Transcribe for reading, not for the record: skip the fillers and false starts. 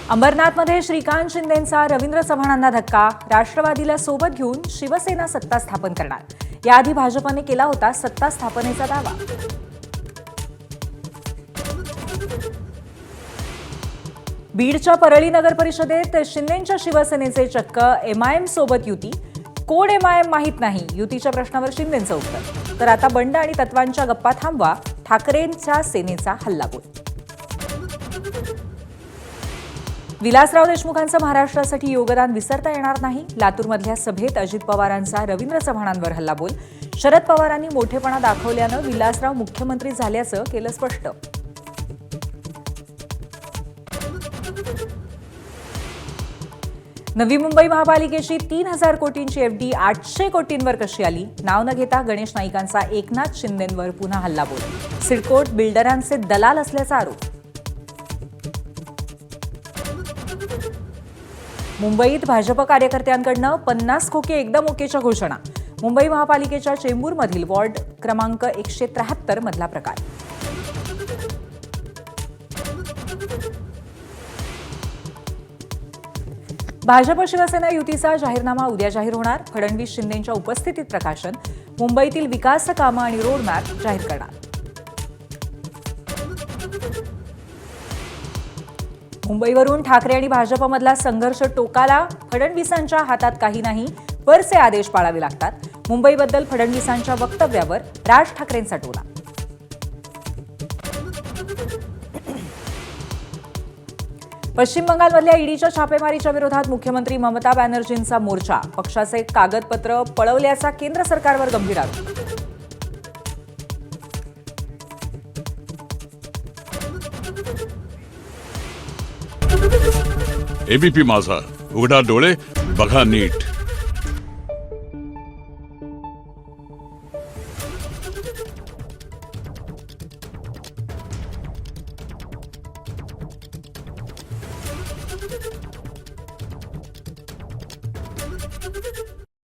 अंबरनाथमध्ये श्रीकांत शिंदेंचा रवींद्र चव्हाणांना धक्का. राष्ट्रवादीला सोबत घेऊन शिवसेना सत्ता स्थापन करणार. याआधी भाजपने केला होता सत्ता स्थापनेचा दावा. बीडच्या परळी नगर परिषदेत शिंदेंच्या शिवसेनेचे चक्क एमआयएम सोबत युती. कोण एमआयएम माहीत नाही, युतीच्या प्रश्नावर शिंदेंचं उत्तर. तर आता बंड आणि तत्वांच्या गप्पा थांबवा, ठाकरेंच्या सेनेचा हल्लाबोल. विलासराव देशमुखांचं महाराष्ट्रासाठी योगदान विसरता येणार नाही. लातूरमधल्या सभेत अजित पवारांचा रवींद्र चव्हाणांवर हल्लाबोल. शरद पवारांनी मोठेपणा दाखवल्यानं विलासराव मुख्यमंत्री झाल्याचं केलं स्पष्ट. नवी मुंबई महापालिकेची 3,000 कोटींची एफडी 800 कोटींवर कशी आली? नाव न घेता गणेश नाईकांचा एकनाथ शिंदेंवर पुन्हा हल्लाबोल. सिडकोत बिल्डरांचे दलाल असल्याचा आरोप. मुंबईत भाजप कार्यकर्त्यांकडनं 50 खोके एकदम ओकेच्या घोषणा. मुंबई महापालिकेच्या चेंबूरमधील वॉर्ड क्रमांक 173 मधला प्रकार. भाजप शिवसेना युतीचा जाहीरनामा उद्या जाहीर होणार. फडणवीस शिंदेंच्या उपस्थितीत प्रकाशन. मुंबईतील विकास कामं आणि रोडमॅप जाहीर करणार. मुंबईवरून ठाकरे आणि भाजपमधला संघर्ष टोकाला. फडणवीसांच्या हातात काही नाही, वरचे आदेश पाळावे लागतात. मुंबईबद्दल फडणवीसांच्या वक्तव्यावर राज ठाकरेंचा टोला. पश्चिम बंगालमधल्या ईडीच्या छापेमारीच्या विरोधात मुख्यमंत्री ममता बॅनर्जींचा मोर्चा. पक्षाचे कागदपत्र पळवल्याचा केंद्र सरकारवर गंभीर आरोप. एबीपी माझा, उघडा डोळे बघा नीट.